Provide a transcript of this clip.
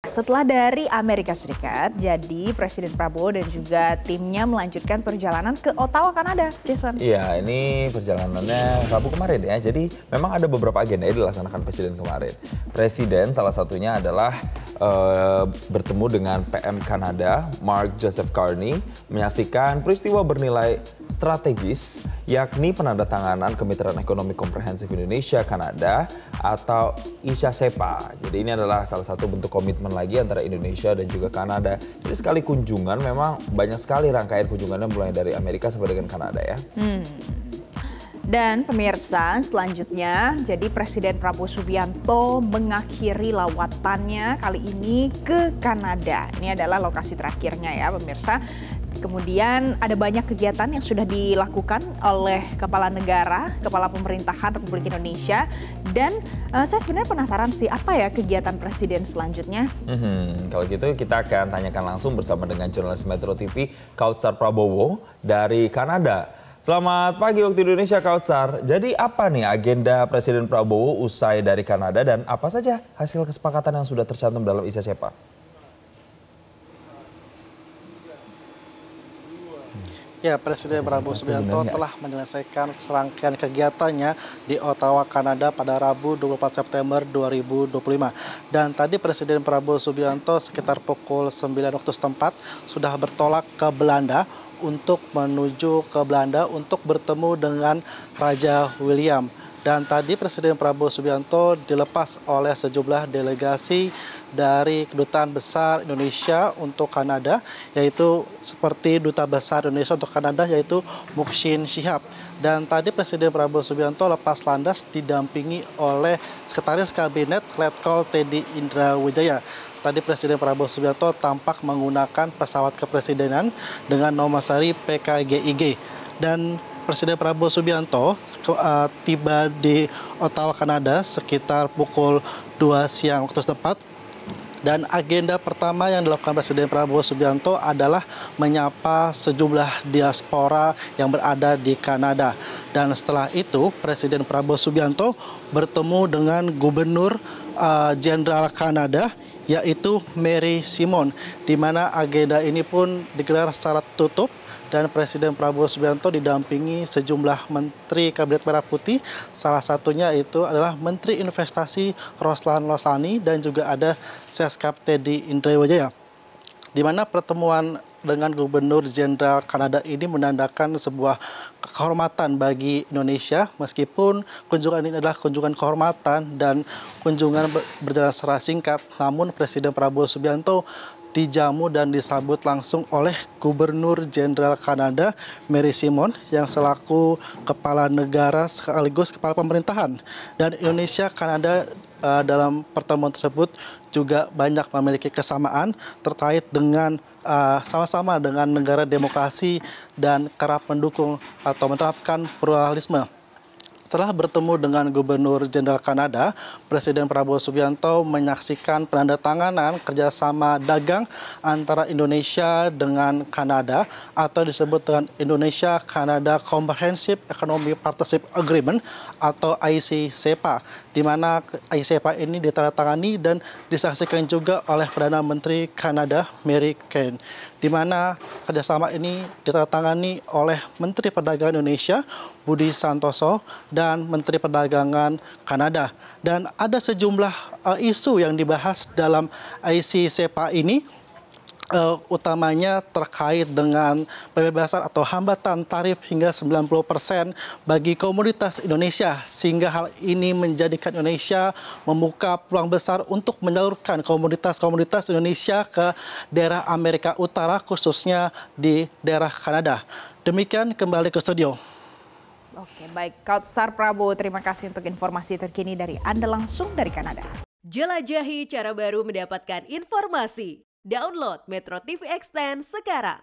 Setelah dari Amerika Serikat, jadi Presiden Prabowo dan juga timnya melanjutkan perjalanan ke Ottawa, Kanada, Jason. Iya, ini perjalanannya Rabu kemarin ya. Jadi memang ada beberapa agenda yang dilaksanakan Presiden kemarin. Presiden salah satunya adalah bertemu dengan PM Kanada, Mark Joseph Carney, menyaksikan peristiwa bernilai strategis, yakni penandatanganan Kemitraan Ekonomi Komprehensif Indonesia-Kanada atau ISA-SEPA. Jadi ini adalah salah satu bentuk komitmen lagi antara Indonesia dan juga Kanada. Jadi sekali kunjungan memang banyak sekali rangkaian kunjungannya mulai dari Amerika sampai dengan Kanada ya. Dan pemirsa, selanjutnya jadi Presiden Prabowo Subianto mengakhiri lawatannya kali ini ke Kanada. Ini adalah lokasi terakhirnya ya pemirsa. Kemudian ada banyak kegiatan yang sudah dilakukan oleh Kepala Negara, Kepala Pemerintahan Republik Indonesia. Dan saya sebenarnya penasaran sih apa ya kegiatan Presiden selanjutnya. Kalau gitu kita akan tanyakan langsung bersama dengan jurnalis Metro TV Kautsar Prabowo dari Kanada. Selamat pagi waktu Indonesia Kautsar. Jadi apa nih agenda Presiden Prabowo usai dari Kanada dan apa saja hasil kesepakatan yang sudah tercantum dalam ISA-SEPA? Ya, Presiden Prabowo Subianto telah menyelesaikan serangkaian kegiatannya di Ottawa, Kanada pada Rabu 24 September 2025. Dan tadi Presiden Prabowo Subianto sekitar pukul 9 waktu setempat sudah bertolak ke Belanda untuk menuju ke Belanda untuk bertemu dengan Raja William. Dan tadi Presiden Prabowo Subianto dilepas oleh sejumlah delegasi dari Kedutaan Besar Indonesia untuk Kanada, yaitu seperti Duta Besar Indonesia untuk Kanada, yaitu Mukshin Shihab. Dan tadi Presiden Prabowo Subianto lepas landas didampingi oleh Sekretaris Kabinet Letkol Teddy Indrawijaya. Tadi Presiden Prabowo Subianto tampak menggunakan pesawat kepresidenan dengan nomor seri PKGIG. Dan Presiden Prabowo Subianto tiba di Ottawa, Kanada sekitar pukul 2 siang waktu setempat. Dan agenda pertama yang dilakukan Presiden Prabowo Subianto adalah menyapa sejumlah diaspora yang berada di Kanada. Dan setelah itu Presiden Prabowo Subianto bertemu dengan Gubernur Jenderal Kanada, yaitu Mary Simon, di mana agenda ini pun digelar secara tutup. Dan Presiden Prabowo Subianto didampingi sejumlah Menteri Kabinet Merah Putih, salah satunya itu adalah Menteri Investasi Roslan Losani dan juga ada Seskap Teddy Indrawijaya. Di mana pertemuan dengan Gubernur Jenderal Kanada ini menandakan sebuah kehormatan bagi Indonesia, meskipun kunjungan ini adalah kunjungan kehormatan dan kunjungan berjalan secara singkat, namun Presiden Prabowo Subianto dijamu dan disambut langsung oleh Gubernur Jenderal Kanada Mary Simon yang selaku kepala negara sekaligus kepala pemerintahan. Dan Indonesia Kanada dalam pertemuan tersebut juga banyak memiliki kesamaan terkait dengan sama-sama dengan negara demokrasi dan kerap mendukung atau menerapkan pluralisme. Setelah bertemu dengan Gubernur Jenderal Kanada, Presiden Prabowo Subianto menyaksikan penandatanganan kerjasama dagang antara Indonesia dengan Kanada atau disebut dengan Indonesia-Kanada Comprehensive Economic Partnership Agreement atau ICSEPA, di mana ICSEPA ini ditandatangani dan disaksikan juga oleh Perdana Menteri Kanada Mary Kane, di mana kerjasama ini ditandatangani oleh Menteri Perdagangan Indonesia Budi Santoso dan Menteri Perdagangan Kanada. Dan ada sejumlah isu yang dibahas dalam ICSEPA ini, utamanya terkait dengan pembebasan atau hambatan tarif hingga 90% bagi komoditas Indonesia, sehingga hal ini menjadikan Indonesia membuka peluang besar untuk menyalurkan komoditas-komoditas Indonesia ke daerah Amerika Utara, khususnya di daerah Kanada. Demikian, kembali ke studio. Oke, baik. Kautsar Prabowo, terima kasih untuk informasi terkini dari Anda langsung dari Kanada. Jelajahi cara baru mendapatkan informasi. Download Metro TV Extend sekarang.